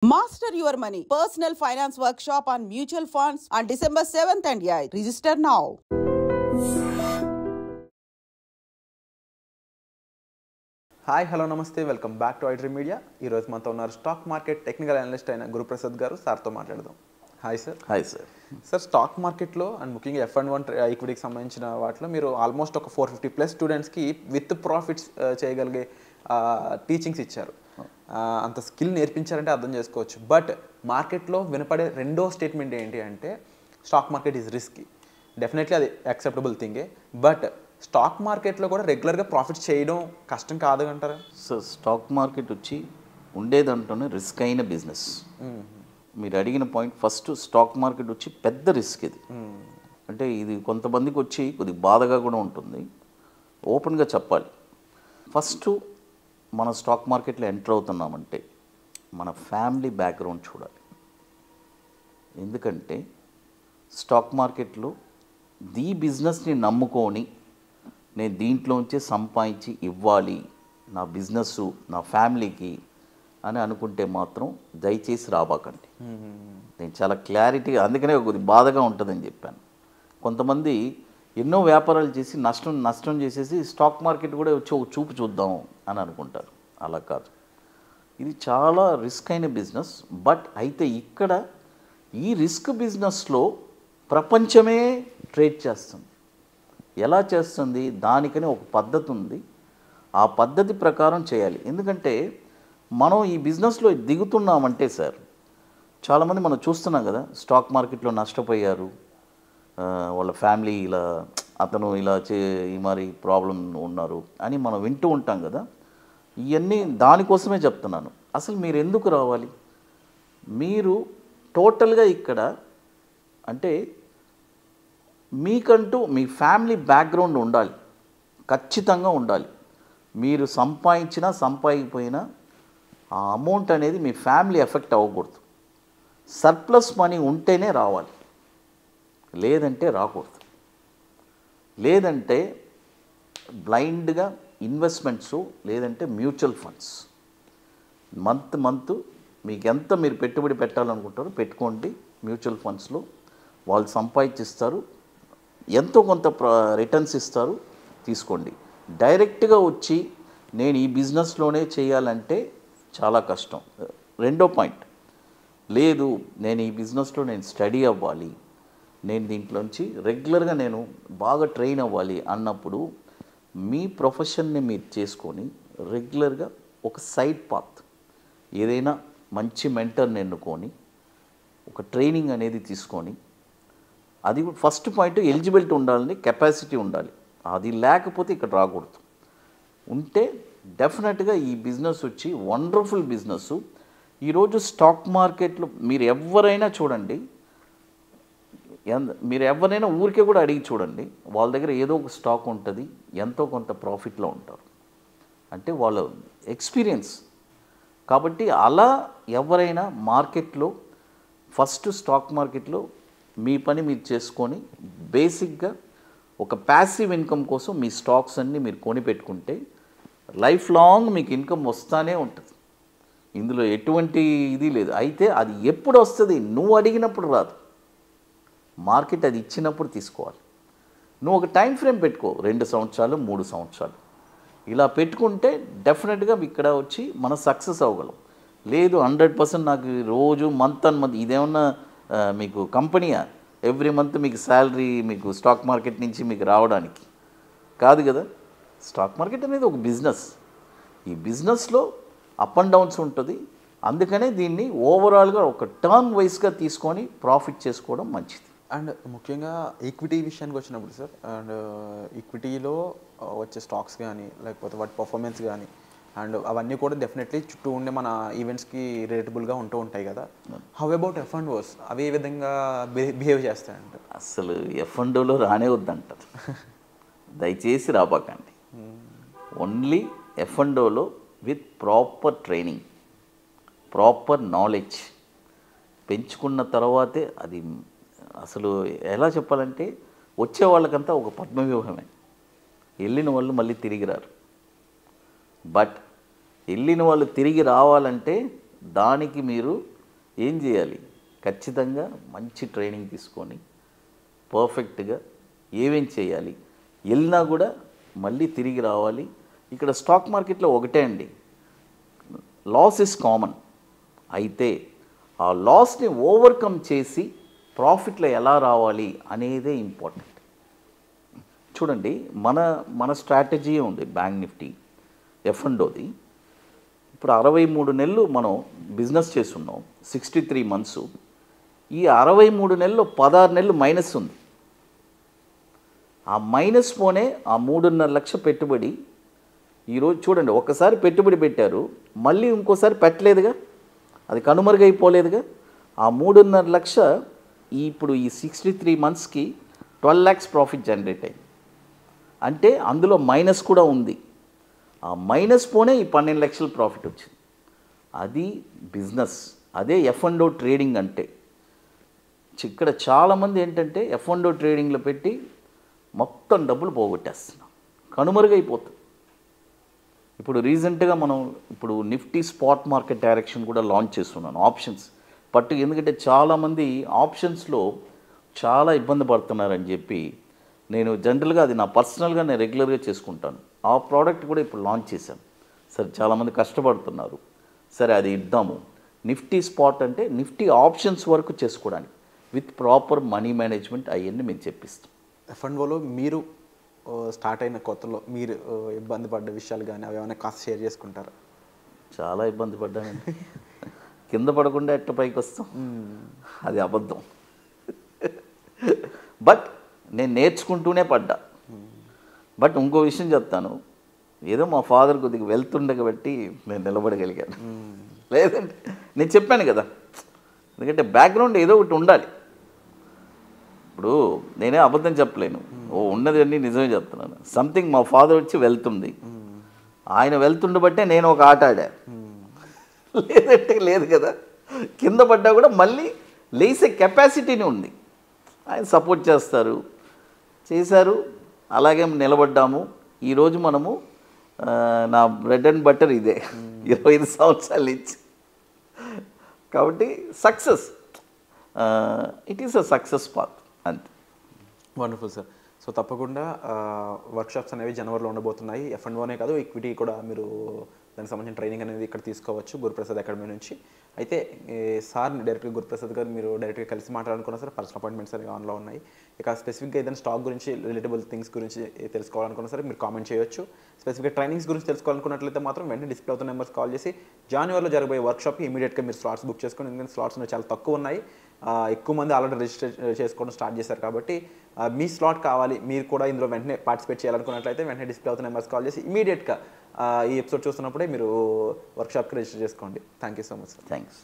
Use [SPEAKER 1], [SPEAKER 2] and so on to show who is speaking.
[SPEAKER 1] Master your money. Personal finance workshop on mutual funds on December 7th and 8th. Register now.
[SPEAKER 2] Hi hello namaste welcome back to iDream media. ఈరోజు మనతో ఉన్నారు stock market technical analyst అయిన గురుప్రసాద్ గారు. సార్తో మాట్లాడదాం. Hi sir.
[SPEAKER 3] Hi sir.
[SPEAKER 2] Sir, stock మార్కెట్లో and ముఖ్యంగా F&1 ఈక్విటీకి సంబంధించిన వాటిలో మీరు ఆల్మోస్ట్ ఒక 450+ స్టూడెంట్స్కి విత్ ప్రాఫిట్స్ చేయగలిగే టీచింగ్స్ ఇచ్చారు. అంత స్కిల్ నేర్పించారంటే అర్థం చేసుకోవచ్చు. బట్ మార్కెట్లో వినపడే రెండో స్టేట్మెంట్ ఏంటి అంటే stock market is risky. Definitely అది యాక్సెప్టబుల్ థింగే. బట్ స్టాక్ మార్కెట్లో కూడా రెగ్యులర్గా ప్రాఫిట్స్ చేయడం కష్టం కాదు అంటారా?
[SPEAKER 3] సో స్టాక్ మార్కెట్ వచ్చి ఉండేదంటూనే రిస్క్ అయిన బిజినెస్. మీరు అడిగిన పాయింట్ ఫస్ట్, స్టాక్ మార్కెట్ వచ్చి పెద్ద రిస్క్ ఇది. అంటే ఇది కొంతమందికి వచ్చి కొద్దిగా బాధగా కూడా ఉంటుంది. ఓపెన్గా చెప్పాలి, ఫస్ట్ మన స్టాక్ మార్కెట్లో ఎంటర్ అవుతున్నామంటే మన ఫ్యామిలీ బ్యాక్గ్రౌండ్ చూడాలి. ఎందుకంటే స్టాక్ మార్కెట్లో బిజినెస్ని నమ్ముకొని నేను దీంట్లోంచే సంపాదించి ఇవ్వాలి నా బిజినెస్ నా ఫ్యామిలీకి అని అనుకుంటే మాత్రం దయచేసి రాబాకండి. నేను చాలా క్లారిటీగా, అందుకనే కొద్దిగా బాధగా ఉంటుందని చెప్పాను. కొంతమంది ఎన్నో వ్యాపారాలు చేసి నష్టం చేసేసి స్టాక్ మార్కెట్ కూడా వచ్చి ఒక చూపు చూద్దాం అని అనుకుంటారు. అలా కాదు, ఇది చాలా రిస్క్ అయిన బిజినెస్. బట్ అయితే ఇక్కడ ఈ రిస్క్ బిజినెస్లో ప్రపంచమే ట్రేడ్ చేస్తుంది. ఎలా చేస్తుంది? దానికని ఒక పద్ధతి ఉంది. ఆ పద్ధతి ప్రకారం చేయాలి. ఎందుకంటే మనం ఈ బిజినెస్లో దిగుతున్నామంటే సార్, చాలామంది మనం చూస్తున్నాం కదా, స్టాక్ మార్కెట్లో నష్టపోయారు, వాళ్ళ ఫ్యామిలీ ఇలా, అతను ఇలా మరి ప్రాబ్లం ఉన్నారు అని మనం వింటూ ఉంటాం కదా. ఇవన్నీ దానికోసమే చెప్తున్నాను. అసలు మీరు ఎందుకు రావాలి? మీరు టోటల్గా ఇక్కడ అంటే మీకంటూ మీ ఫ్యామిలీ బ్యాక్గ్రౌండ్ ఉండాలి, ఖచ్చితంగా ఉండాలి. మీరు సంపాదించినా సంపాదించకపోయినా ఆ అమౌంట్ అనేది మీ ఫ్యామిలీ ఎఫెక్ట్ అవ్వకూడదు. సర్ప్లస్ మనీ ఉంటేనే రావాలి, లేదంటే రాకూడదు. లేదంటే బ్లైండ్గా ఇన్వెస్ట్మెంట్స్, లేదంటే మ్యూచువల్ ఫండ్స్ మంత్ మీకు ఎంత మీరు పెట్టుబడి పెట్టాలనుకుంటారో పెట్టుకోండి. మ్యూచువల్ ఫండ్స్లో వాళ్ళు సంపాదించిస్తారు, ఎంతో కొంత రిటర్న్స్ ఇస్తారు, తీసుకోండి. డైరెక్ట్గా వచ్చి నేను ఈ బిజినెస్లోనే చేయాలంటే చాలా కష్టం. రెండో పాయింట్, లేదు నేను ఈ బిజినెస్లో నేను స్టడీ అవ్వాలి, నేను దీంట్లోంచి రెగ్యులర్గా నేను బాగా ట్రైన్ అవ్వాలి అన్నప్పుడు మీ ప్రొఫెషన్ని మీరు చేసుకొని రెగ్యులర్గా ఒక సైడ్ పాత్ ఏదైనా మంచి మెంటర్ని ఎన్నుకొని ఒక ట్రైనింగ్ అనేది తీసుకొని, అది ఫస్ట్ పాయింట్ ఎలిజిబిలిటీ ఉండాలని, కెపాసిటీ ఉండాలి. అది లేకపోతే ఇక్కడ రాకూడదు. ఉంటే డెఫినెట్గా ఈ బిజినెస్ వచ్చి వండర్ఫుల్ బిజినెస్. ఈరోజు స్టాక్ మార్కెట్లో మీరు ఎవరైనా చూడండి, మీరు ఎవరైనా ఊరికే కూడా అడిగి చూడండి, వాళ్ళ దగ్గర ఏదో ఒక స్టాక్ ఉంటుంది, ఎంతో కొంత ప్రాఫిట్లో ఉంటారు. అంటే వాళ్ళ ఎక్స్పీరియన్స్. కాబట్టి అలా ఎవరైనా మార్కెట్లో ఫస్ట్ స్టాక్ మార్కెట్లో మీ పని మీరు చేసుకొని బేసిక్గా ఒక ప్యాసివ్ ఇన్కమ్ కోసం మీ స్టాక్స్ అన్నీ మీరు కొని పెట్టుకుంటే లైఫ్ లాంగ్ మీకు ఇన్కమ్ వస్తూనే ఉంటుంది. ఇందులో ఎటువంటి ఇది లేదు. అయితే అది ఎప్పుడు వస్తుంది? నువ్వు అడిగినప్పుడు రాదు. మార్కెట్ అది ఇచ్చినప్పుడు తీసుకోవాలి. నువ్వు ఒక టైం ఫ్రేమ్ పెట్టుకో, 2 సంవత్సరాలు 3 సంవత్సరాలు ఇలా పెట్టుకుంటే డెఫినెట్గా ఇక్కడ వచ్చి మనం సక్సెస్ అవ్వగలం. లేదు 100% నాకు రోజు మంత్ ఇదేమన్నా మీకు కంపెనీయా ఎవ్రీ మంత్ మీకు శాలరీ మీకు స్టాక్ మార్కెట్ నుంచి మీకు రావడానికి కాదు కదా. స్టాక్ మార్కెట్ అనేది ఒక బిజినెస్. ఈ బిజినెస్లో అప్ అండ్ డౌన్స్ ఉంటుంది. అందుకనే దీన్ని ఓవరాల్గా ఒక టర్మ్ వైజ్గా తీసుకొని ప్రాఫిట్ చేసుకోవడం మంచిది.
[SPEAKER 2] అండ్ ముఖ్యంగా ఈక్విటీ విషయానికి వచ్చినప్పుడు సార్, అండ్ ఈక్విటీలో వచ్చే స్టాక్స్ కానీ లేకపోతే వాటి పర్ఫార్మెన్స్ కానీ అండ్ అవన్నీ కూడా డెఫినెట్లీ చుట్టూ ఉండే మన ఈవెంట్స్కి రిలేటబుల్గా ఉంటూ ఉంటాయి కదా. How about F&Os? అవి ఏ విధంగా బిహేవ్ చేస్తాయంట?
[SPEAKER 3] అసలు F&Oలో రానే వద్దంటారు. దయచేసి రాబాకండి. ఓన్లీ F&Oలో with proper training, proper knowledge పెంచుకున్న తర్వాతే అది. అసలు ఎలా చెప్పాలంటే వచ్చే వాళ్ళకంతా ఒక పద్మవ్యూహమే. వెళ్ళిన వాళ్ళు మళ్ళీ తిరిగి రారు. బట్ వెళ్ళిన వాళ్ళు తిరిగి రావాలంటే దానికి మీరు ఏం చేయాలి? ఖచ్చితంగా మంచి ట్రైనింగ్ తీసుకొని పర్ఫెక్ట్గా ఏమేం చేయాలి, వెళ్ళినా కూడా మళ్ళీ తిరిగి రావాలి. ఇక్కడ స్టాక్ మార్కెట్లో ఒకటే అండి, లాస్ ఇస్ కామన్. అయితే ఆ లాస్ని ఓవర్కమ్ చేసి ప్రాఫిట్లో ఎలా రావాలి అనేదే ఇంపార్టెంట్. చూడండి, మన స్ట్రాటజీ ఉంది బ్యాంక్ నిఫ్టీ F&Oది. ఇప్పుడు 63 నెలలు మనం బిజినెస్ చేస్తున్నాం, 63 మంత్స్. ఈ 63 నెలలు 16 నెలలు మైనస్ ఉంది. ఆ మైనస్ పోనే ఆ 3.5 లక్ష పెట్టుబడి ఈరోజు చూడండి, ఒకసారి పెట్టుబడి పెట్టారు, మళ్ళీ ఇంకోసారి పెట్టలేదుగా, అది కనుమరుగైపోలేదుగా. ఆ 3.5 లక్ష ఇప్పుడు ఈ 63 మంత్స్కి 12 lakhs ప్రాఫిట్ జనరేట్ అయింది. అంటే అందులో మైనస్ కూడా ఉంది. ఆ మైనస్ పోనే ఈ 12 లక్షల ప్రాఫిట్ వచ్చింది. అది బిజినెస్, అదే F&O ట్రేడింగ్ అంటే. ఇక్కడ చాలామంది ఏంటంటే F&O ట్రేడింగ్లో పెట్టి మొత్తం డబ్బులు పోగొట్టేస్తున్నాం, కనుమరుగైపోతుంది. ఇప్పుడు రీసెంట్గా మనం ఇప్పుడు నిఫ్టీ స్పాట్ మార్కెట్ డైరెక్షన్ కూడా లాంచ్ చేస్తున్నాను, ఆప్షన్స్ ఎందుకంటే చాలామంది ఆప్షన్స్లో చాలా ఇబ్బంది పడుతున్నారని చెప్పి నేను జనరల్గా అది నా పర్సనల్గా నేను రెగ్యులర్గా చేసుకుంటాను. ఆ ప్రోడక్ట్ కూడా ఇప్పుడు లాంచ్ చేశాను. సరే, చాలామంది కష్టపడుతున్నారు, సరే అది ఇద్దాము. నిఫ్టీ స్పాట్ అంటే నిఫ్టీ ఆప్షన్స్ వరకు చేసుకోవడానికి విత్ ప్రాపర్ మనీ మేనేజ్మెంట్ అవన్నీ మేము చెప్పిస్తాం.
[SPEAKER 2] F&Oలో మీరు స్టార్ట్ అయిన కొత్తలో మీరు ఇబ్బంది పడ్డ విషయాలు కానీ అవి ఏమైనా కాస్త షేర్ చేసుకుంటారా?
[SPEAKER 3] చాలా ఇబ్బంది పడ్డానండి. కింద పడకుండా ఎట్లా పైకి వస్తాం, అది అబద్ధం. బట్ నేను నేర్చుకుంటూనే పడ్డా. బట్ ఇంకో విషయం చెప్తాను, ఏదో మా ఫాదర్ కొద్దిగా వెళ్తుండగా బట్టి నేను నిలబడగలిగాను. లేదంటే నేను చెప్పాను కదా, ఎందుకంటే బ్యాక్గ్రౌండ్ ఏదో ఒకటి ఉండాలి. ఇప్పుడు నేనే అబద్ధం చెప్పలేను, ఉన్నది అన్నీ నిజమే చెప్తున్నాను. సంథింగ్ మా ఫాదర్ వచ్చి వెళ్తుంది, ఆయన వెళ్తుండబట్టే నేను ఒక ఆట ఆడా. లేదంటే లేదు కదా, కింద పడ్డా కూడా మళ్ళీ లేసే కెపాసిటీని ఉంది. ఆయన సపోర్ట్ చేశారు, అలాగే నిలబడ్డాము. ఈరోజు మనము నా బ్రెడ్ అండ్ బటర్ ఇదే 25 సంవత్సరాల నుంచి. కాబట్టి success, it is a success path అంతే.
[SPEAKER 2] Wonderful sir. సో తప్పకుండా వర్క్షాప్స్ అనేవి జనవరిలో ఉండబోతున్నాయి. F&Oనే కాదు, ఈక్విటీ కూడా మీరు దానికి సంబంధించిన ట్రైనింగ్ అనేది ఇక్కడ తీసుకోవచ్చు గురుప్రసాద్ అకాడమీ నుంచి. అయితే సార్ని డైరెక్ట్గా గురుప్రసాద్ గారు మీరు డైరెక్ట్గా కలిసి మాట్లాడాలనుకున్నా సరే పర్సనల్ అపాయింట్మెంట్స్ అనేవి ఆన్లో ఉన్నాయి. ఇక స్పెసిఫిక్గా ఏదైనా స్టాక్ గురించి రిలేటబుల్ థింగ్స్ గురించి తెలుసుకోవాలనుకున్నా సరే మీరు కామెంట్ చేయొచ్చు. స్పెసిఫిక్గా ట్రైనింగ్స్ గురించి తెలుసుకోవాలనుకున్నట్లయితే మాత్రం వెంటనే డిస్ప్లే అవుతున్న నెంబర్స్ కాల్ చేసి జనవరిలో జరగబోయే వర్క్షాప్కి ఇమీడియట్గా మీరు స్లాట్స్ బుక్ చేసుకోండి. ఎందుకంటే స్లాట్స్ చాలా తక్కువ ఉన్నాయి, ఎక్కువ మంది ఆల్రెడీ రిజిస్టర్ చేసుకోవడం స్టార్ట్ చేశారు. కాబట్టి మీ స్లాట్ కావాలి, మీరు కూడా ఇందులో వెంటనే పార్టిసిపేట్ చేయాలనుకున్నట్లయితే వెంటనే డిస్ప్లే అవుతున్న నెంబర్స్ కాల్ చేసి ఇమీడియట్గా ఈ ఎపిసోడ్ చూస్తున్నప్పుడే మీరు వర్క్షాప్కి రిజిస్టర్ చేసుకోండి. Thank you so much sir.
[SPEAKER 3] Thanks.